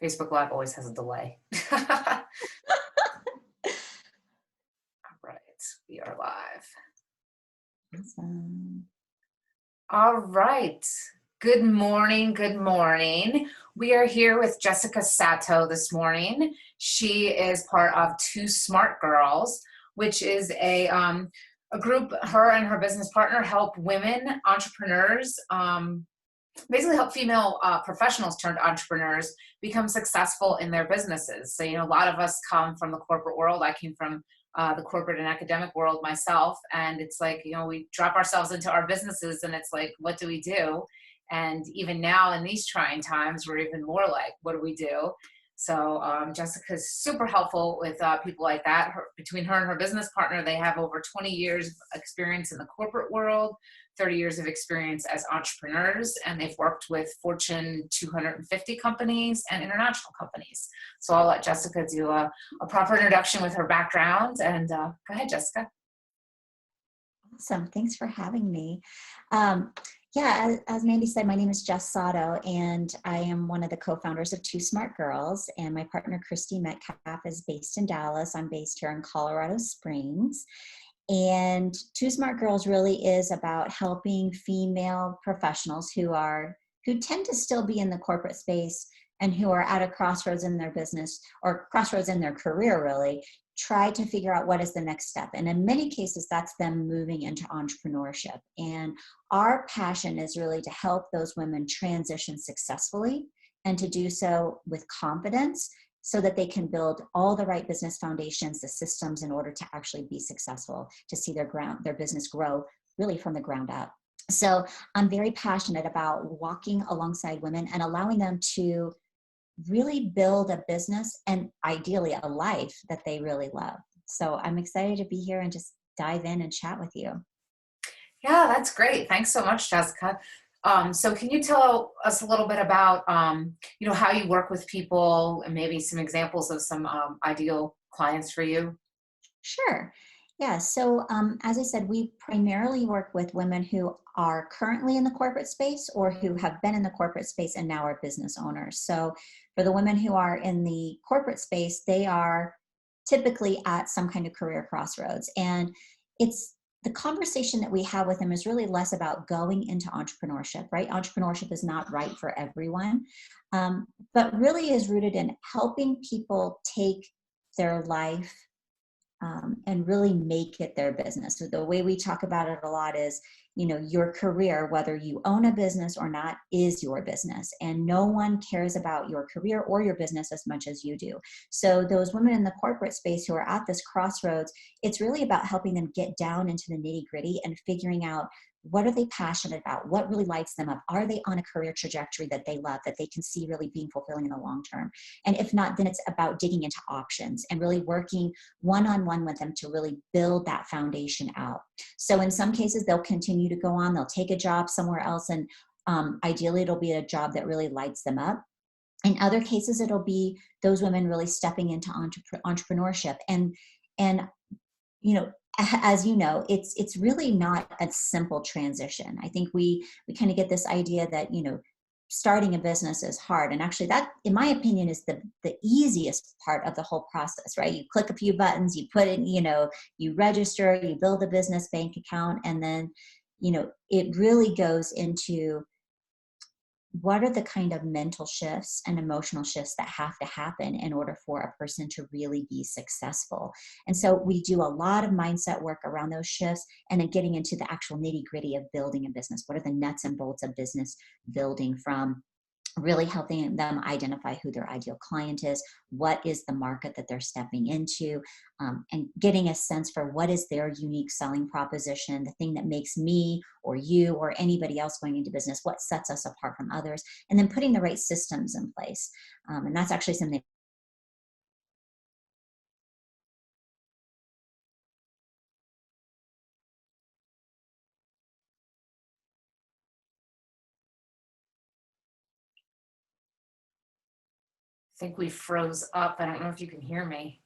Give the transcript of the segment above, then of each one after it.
Facebook Live always has a delay. All right, we are live. Awesome. All right. Good morning. Good morning. We are here with Jessica Sato this morning. She is part of Two Smart Girls, which is a group. Her and her business partner help women entrepreneurs, basically help female professionals turned entrepreneurs become successful in their businesses. So, a lot of us come from the corporate world. I came from the corporate and academic world myself. And it's like, we drop ourselves into our businesses and it's like, what do we do? And even now in these trying times, we're even more like, what do we do? So Jessica's super helpful with people like that. Between her and her business partner, they have over 20 years of experience in the corporate world, 30 years of experience as entrepreneurs, and they've worked with Fortune 250 companies and international companies. So I'll let Jessica do a proper introduction with her background. And go ahead, Jessica. Awesome. Thanks for having me. As Mandy said, my name is Jess Sato, and I am one of the co-founders of Two Smart Girls, and my partner, Christy Metcalf, is based in Dallas. I'm based here in Colorado Springs. And Two Smart Girls really is about helping female professionals who tend to still be in the corporate space and who are at a crossroads in their business or crossroads in their career, really, try to figure out what is the next step. And in many cases, that's them moving into entrepreneurship. And our passion is really to help those women transition successfully and to do so with confidence so that they can build all the right business foundations, the systems in order to actually be successful, to see their business grow really from the ground up. So I'm very passionate about walking alongside women and allowing them to really build a business and ideally a life that they really love. So I'm excited to be here and just dive in and chat with you. Yeah, that's great. Thanks so much, Jessica. So can you tell us a little bit about, how you work with people and maybe some examples of some ideal clients for you? Sure. Yeah. So, as I said, we primarily work with women who are currently in the corporate space or who have been in the corporate space and now are business owners. So, for the women who are in the corporate space, they are typically at some kind of career crossroads. And it's the conversation that we have with them is really less about going into entrepreneurship, right? Entrepreneurship is not right for everyone, but really is rooted in helping people take their life and really make it their business. So the way we talk about it a lot is, your career, whether you own a business or not, is your business. And no one cares about your career or your business as much as you do. So those women in the corporate space who are at this crossroads, it's really about helping them get down into the nitty gritty and figuring out what are they passionate about? What really lights them up? Are they on a career trajectory that they love, that they can see really being fulfilling in the long term? And if not, then it's about digging into options and really working one-on-one with them to really build that foundation out. So in some cases, they'll continue to go on, they'll take a job somewhere else, and ideally it'll be a job that really lights them up. In other cases, it'll be those women really stepping into entrepreneurship. And as you know, it's really not a simple transition. I think we kind of get this idea that starting a business is hard, and actually that, in my opinion, is the easiest part of the whole process, right? You click a few buttons, you put in, you register, you build a business bank account, and then it really goes into what are the kind of mental shifts and emotional shifts that have to happen in order for a person to really be successful. And so we do a lot of mindset work around those shifts and then getting into the actual nitty gritty of building a business. What are the nuts and bolts of business building, from really helping them identify who their ideal client is, what is the market that they're stepping into, and getting a sense for what is their unique selling proposition, the thing that makes me or you or anybody else going into business, what sets us apart from others, and then putting the right systems in place. And that's actually something. I think we froze up. I don't know if you can hear me.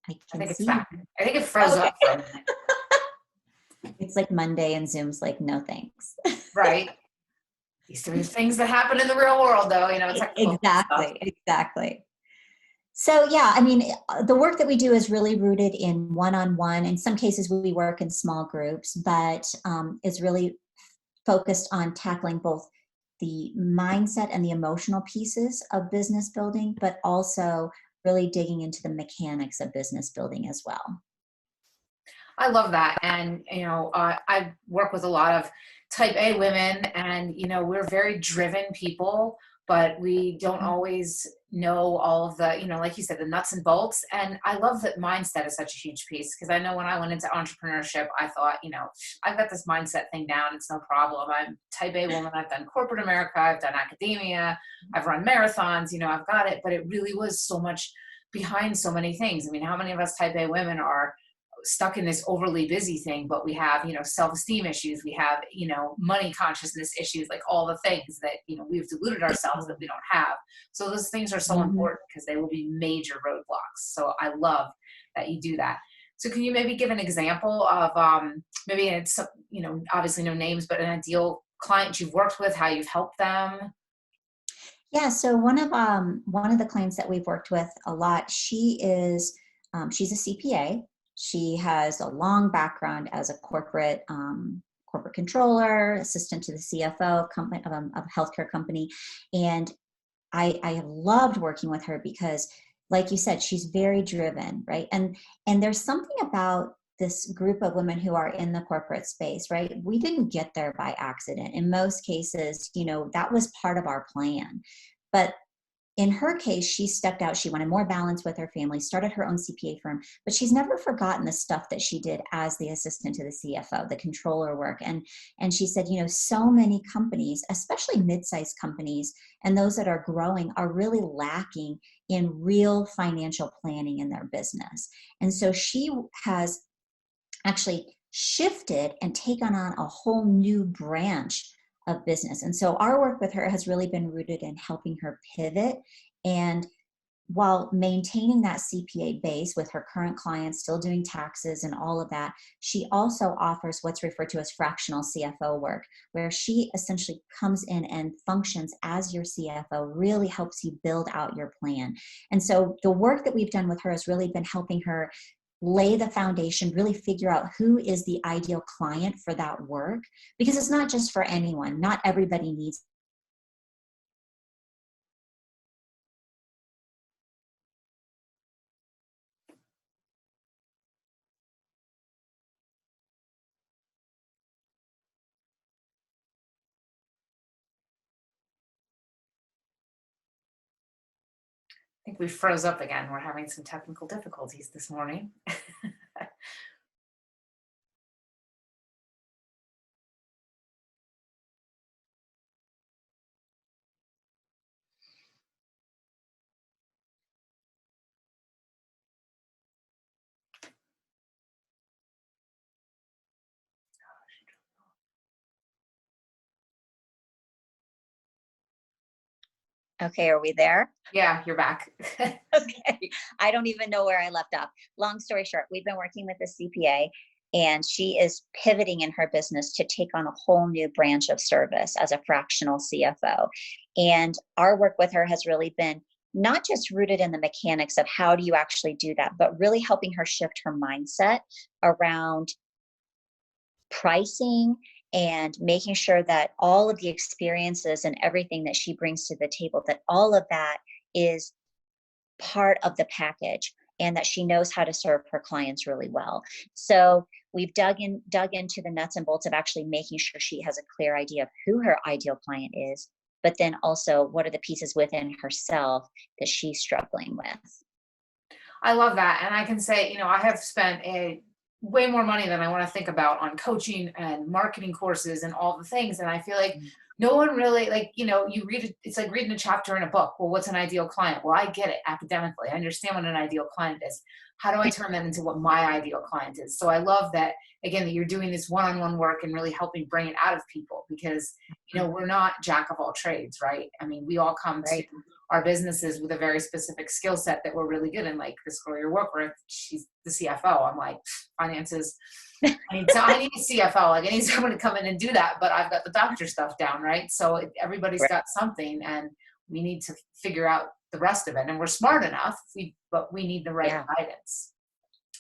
I I can think it's see. back. I think it froze Okay. up for a minute. It's like Monday and Zoom's like, no thanks. Right. These are things that happen in the real world, though, technical stuff. Exactly, exactly. So yeah, I mean, the work that we do is really rooted in one-on-one. In some cases, we work in small groups, but is really focused on tackling both the mindset and the emotional pieces of business building, but also really digging into the mechanics of business building as well. I love that. And, I work with a lot of type A women, and, we're very driven people, but we don't always know all of the, like you said, the nuts and bolts. And I love that mindset is such a huge piece, because I know when I went into entrepreneurship, I thought, I've got this mindset thing down. It's no problem. I'm type A woman. I've done corporate America. I've done academia. I've run marathons, I've got it. But it really was so much behind so many things. I mean, how many of us type A women are stuck in this overly busy thing, but we have, self-esteem issues, we have, money consciousness issues, like all the things that, we've deluded ourselves that we don't have. So those things are so Mhm. important, because they will be major roadblocks. So I love that you do that. So can you maybe give an example of maybe it's, obviously no names, but an ideal client you've worked with, how you've helped them? Yeah, so one of the clients that we've worked with a lot, she's a CPA. She has a long background as a corporate controller, assistant to the CFO of a healthcare company, and I have loved working with her because, like you said, she's very driven, right? And there's something about this group of women who are in the corporate space, right? We didn't get there by accident. In most cases, that was part of our plan. But in her case, she stepped out. She wanted more balance with her family, started her own CPA firm, but she's never forgotten the stuff that she did as the assistant to the CFO, the controller work. And she said, so many companies, especially mid-sized companies and those that are growing, are really lacking in real financial planning in their business. And so she has actually shifted and taken on a whole new branch of business. And so our work with her has really been rooted in helping her pivot, and while maintaining that CPA base with her current clients, still doing taxes and all of that, she also offers what's referred to as fractional CFO work, where she essentially comes in and functions as your CFO, really helps you build out your plan. And so the work that we've done with her has really been helping her lay the foundation, really figure out who is the ideal client for that work, because it's not just for anyone. Not everybody needs. I think we froze up again. We're having some technical difficulties this morning. Okay, are we there? Yeah, you're back. Okay. I don't even know where I left off. Long story short, we've been working with a CPA, and she is pivoting in her business to take on a whole new branch of service as a fractional CFO. And our work with her has really been not just rooted in the mechanics of how do you actually do that, but really helping her shift her mindset around pricing and making sure that all of the experiences and everything that she brings to the table, that all of that is part of the package, and that she knows how to serve her clients really well. So we've dug into the nuts and bolts of actually making sure she has a clear idea of who her ideal client is, but then also what are the pieces within herself that she's struggling with. I love that. And I can say, I have spent a way more money than I want to think about on coaching and marketing courses and all the things. And I feel like no one really, like, you read it, it's like reading a chapter in a book. Well, what's an ideal client? Well, I get it academically. I understand what an ideal client is. how do I turn that into what my ideal client is? So I love that, again, that you're doing this one-on-one work and really helping bring it out of people, because, we're not jack of all trades, right? I mean, we all come to Right. our businesses with a very specific skill set that we're really good in. Like this girl you work with, she's the CFO. I'm like, finances. I need a CFO. Like I need someone to come in and do that, but I've got the doctor stuff down, right? So everybody's Right. got something, and we need to figure out the rest of it. And we're smart enough, but we need the right Yeah. guidance.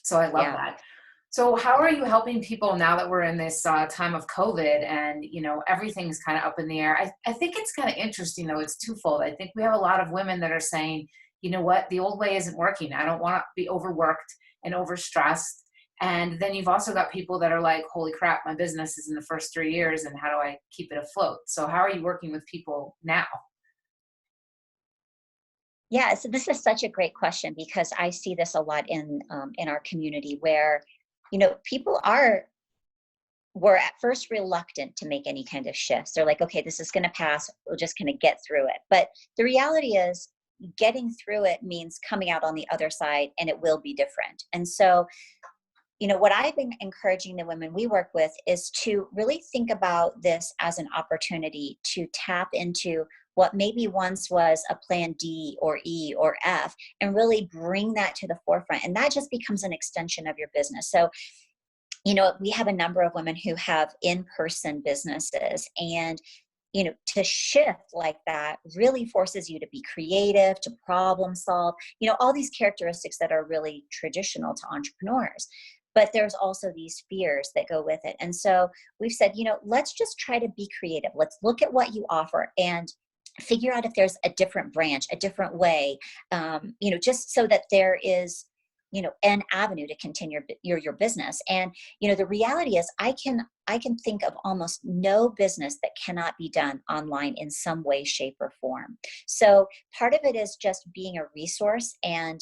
So I love Yeah. that. So how are you helping people now that we're in this time of COVID and, everything's kind of up in the air? I think it's kind of interesting, though. It's twofold. I think we have a lot of women that are saying, you know what, the old way isn't working. I don't want to be overworked and overstressed. And then you've also got people that are like, holy crap, my business is in the first 3 years, and how do I keep it afloat? So how are you working with people now? Yeah, so this is such a great question because I see this a lot in our community where, people were at first reluctant to make any kind of shifts. They're like, okay, this is going to pass. We're just going to get through it. But the reality is, getting through it means coming out on the other side, and it will be different. And so, what I've been encouraging the women we work with is to really think about this as an opportunity to tap into what maybe once was a plan D or E or F and really bring that to the forefront. And that just becomes an extension of your business. So, we have a number of women who have in-person businesses, and to shift like that really forces you to be creative, to problem solve, all these characteristics that are really traditional to entrepreneurs. But there's also these fears that go with it. And so we've said, let's just try to be creative. Let's look at what you offer and figure out if there's a different branch, a different way, just so that there is an avenue to continue your business. And the reality is I can think of almost no business that cannot be done online in some way, shape, or form. So part of it is just being a resource and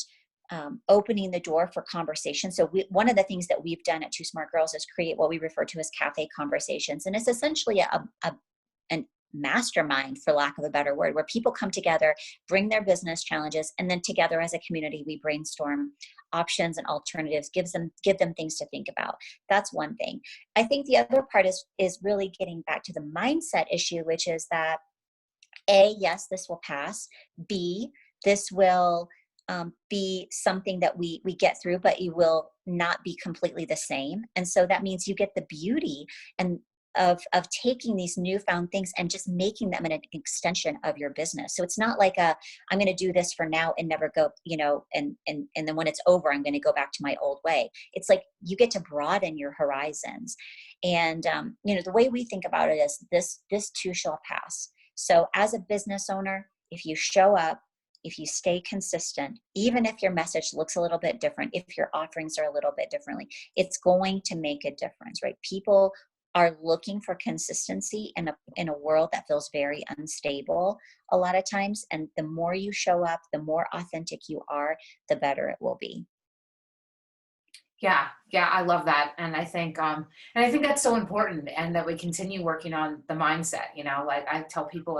opening the door for conversation. So one of the things that we've done at Two Smart Girls is create what we refer to as cafe conversations, and it's essentially an mastermind, for lack of a better word, where people come together, bring their business challenges, and then together as a community, we brainstorm options and alternatives, give them things to think about. That's one thing. I think the other part is really getting back to the mindset issue, which is that A, yes, this will pass. B, this will be something that we get through, but it will not be completely the same. And so that means you get the beauty and of taking these newfound things and just making them an extension of your business. So it's not like I'm going to do this for now and never go, and then when it's over, I'm going to go back to my old way. It's like you get to broaden your horizons. And, the way we think about it is this too shall pass. So as a business owner, if you show up, if you stay consistent, even if your message looks a little bit different, if your offerings are a little bit differently, it's going to make a difference, right? People are looking for consistency in a world that feels very unstable a lot of times. And the more you show up, the more authentic you are, the better it will be. Yeah, I love that. And I think that's so important, and that we continue working on the mindset, like I tell people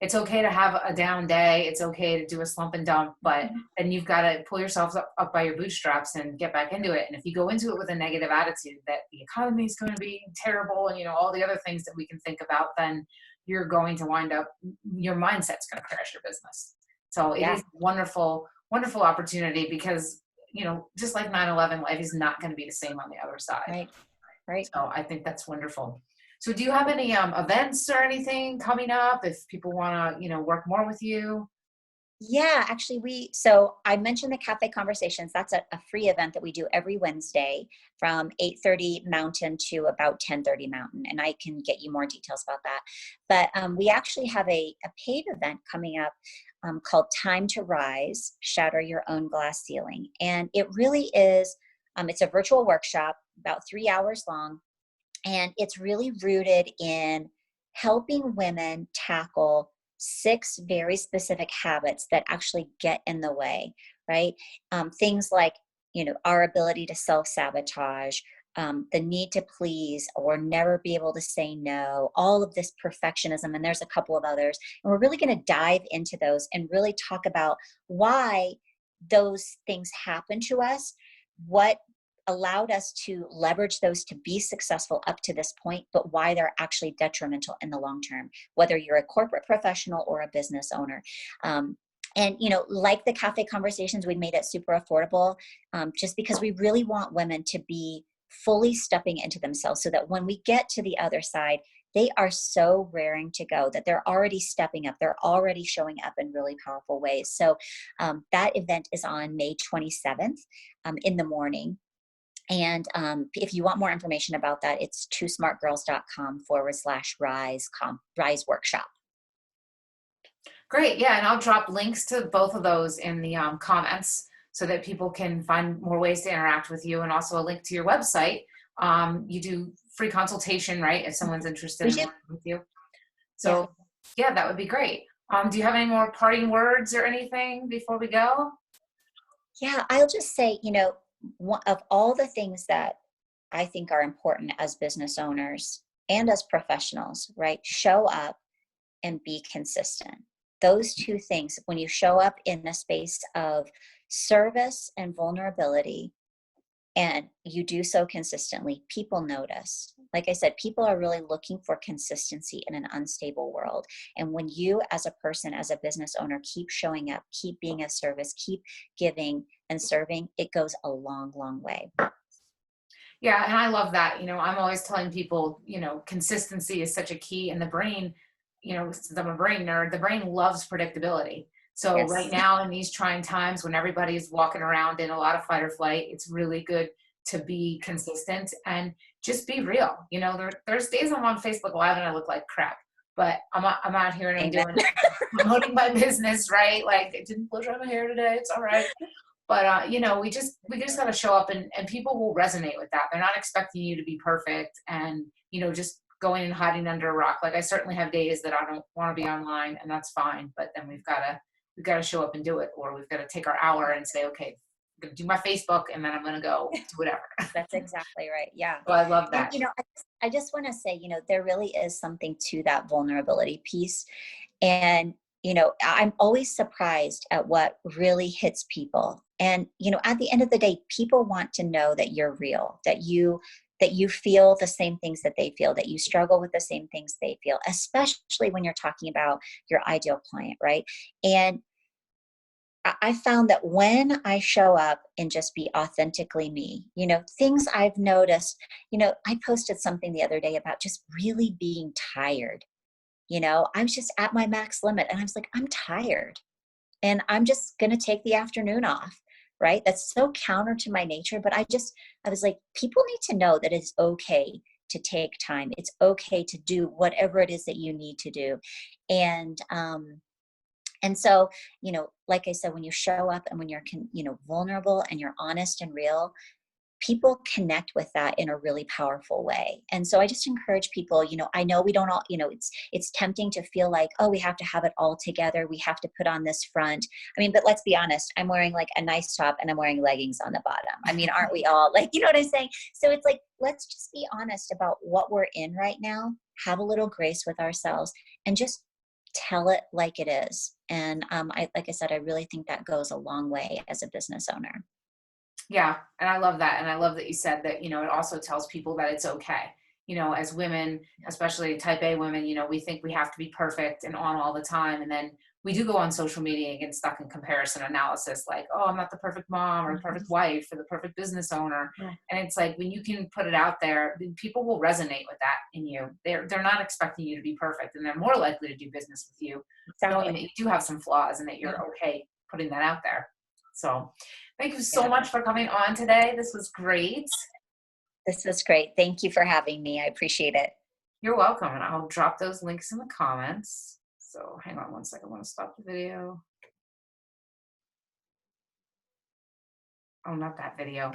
it's okay to have a down day. It's okay to do a slump and dump, but then you've got to pull yourself up by your bootstraps and get back into it. And if you go into it with a negative attitude that the economy is going to be terrible and, all the other things that we can think about, then you're going to wind up, your mindset's going to crash your business. So it Yeah. is a wonderful, wonderful opportunity, because, just like 9/11, life is not going to be the same on the other side. Right. So I think that's wonderful. So do you have any events or anything coming up if people want to, work more with you? Yeah, actually so I mentioned the Cafe Conversations. That's a free event that we do every Wednesday from 8:30 Mountain to about 10:30 Mountain. And I can get you more details about that. But we actually have a paid event coming up called Time to Rise, Shatter Your Own Glass Ceiling. And it really is, it's a virtual workshop, about 3 hours long. And it's really rooted in helping women tackle 6 very specific habits that actually get in the way, right? Things like, our ability to self-sabotage, the need to please or never be able to say no, all of this perfectionism, and there's a couple of others. And we're really going to dive into those and really talk about why those things happen to us, what allowed us to leverage those to be successful up to this point, but why they're actually detrimental in the long term, whether you're a corporate professional or a business owner. And, you know, like the cafe conversations, we made it super affordable, just because we really want women to be fully stepping into themselves so that when we get to the other side, they are so raring to go that they're already stepping up. They're already showing up in really powerful ways. So that event is on May 27th in the morning. And if you want more information about that, it's twosmartgirls.com/rise workshop. Great. Yeah. And I'll drop links to both of those in the comments so that people can find more ways to interact with you, and also a link to your website. You do free consultation, right? If someone's interested We in do. working with you. So yeah, that would be great. Do you have any more parting words or anything before we go? Yeah, I'll just say, you know, one of all the things that I think are important as business owners and as professionals, right? Show up and be consistent. Those two things, when you show up in a space of service and vulnerability, and you do so consistently, people notice. Like I said, people are really looking for consistency in an unstable world. And when you, as a person, as a business owner, keep showing up, keep being of service, keep giving and serving, it goes a long, long way. Yeah, and I love that. You know, I'm always telling people, you know, consistency is such a key, and the brain, you know, since I'm a brain nerd, the brain loves predictability. So right Yes. now in these trying times when everybody's walking around in a lot of fight or flight, it's really good to be consistent and just be real. You know, there's days I'm on Facebook Live and I look like crap, but I'm out here and I'm Amen. doing promoting my business, right? Like, I didn't blow dry my hair today. It's all right. But you know, we just got to show up, and people will resonate with that. They're not expecting you to be perfect, and you know, just going and hiding under a rock. Like, I certainly have days that I don't want to be online, and that's fine. But then we've got to show up and do it, or we've got to take our hour and say, okay, I'm gonna do my Facebook, and then I'm gonna go do whatever. That's exactly right. Yeah. So I love And, that. you know, I just want to say, you know, there really is something to that vulnerability piece. And, you know, I'm always surprised at what really hits people. And, you know, at the end of the day, people want to know that you're real, that you feel the same things that they feel, that you struggle with the same things they feel, especially when you're talking about your ideal client, right? And I found that when I show up and just be authentically me, you know, things I've noticed, you know, I posted something the other day about just really being tired. You know, I was just at my max limit and I was like, I'm tired and I'm just going to take the afternoon off. Right. That's so counter to my nature. But I was like, people need to know that it's okay to take time. It's okay to do whatever it is that you need to do. And, and so, you know, like I said, when you show up and when you're, you know, vulnerable and you're honest and real, people connect with that in a really powerful way. And so I just encourage people, you know, I know we don't all, you know, it's tempting to feel like, oh, we have to have it all together. We have to put on this front. I mean, but let's be honest, I'm wearing like a nice top and I'm wearing leggings on the bottom. I mean, aren't we all like, you know what I'm saying? So it's like, let's just be honest about what we're in right now, have a little grace with ourselves and just tell it like it is. And like I said, I really think that goes a long way as a business owner. Yeah, and I love that. And I love that you said that, you know, it also tells people that it's okay. You know, as women, especially type A women, you know, we think we have to be perfect and on all the time. And then we do go on social media and get stuck in comparison analysis, like, oh, I'm not the perfect mom or the perfect wife or the perfect business owner. Yeah. And it's like, when you can put it out there, people will resonate with that in you. They're not expecting you to be perfect, and they're more likely to do business with you, knowing that you do have some flaws and that you're okay putting that out there. So thank you so much for coming on today. This was great. This was great. Thank you for having me. I appreciate it. You're welcome. And I'll drop those links in the comments. So hang on one second. I want to stop the video. Oh, not that video.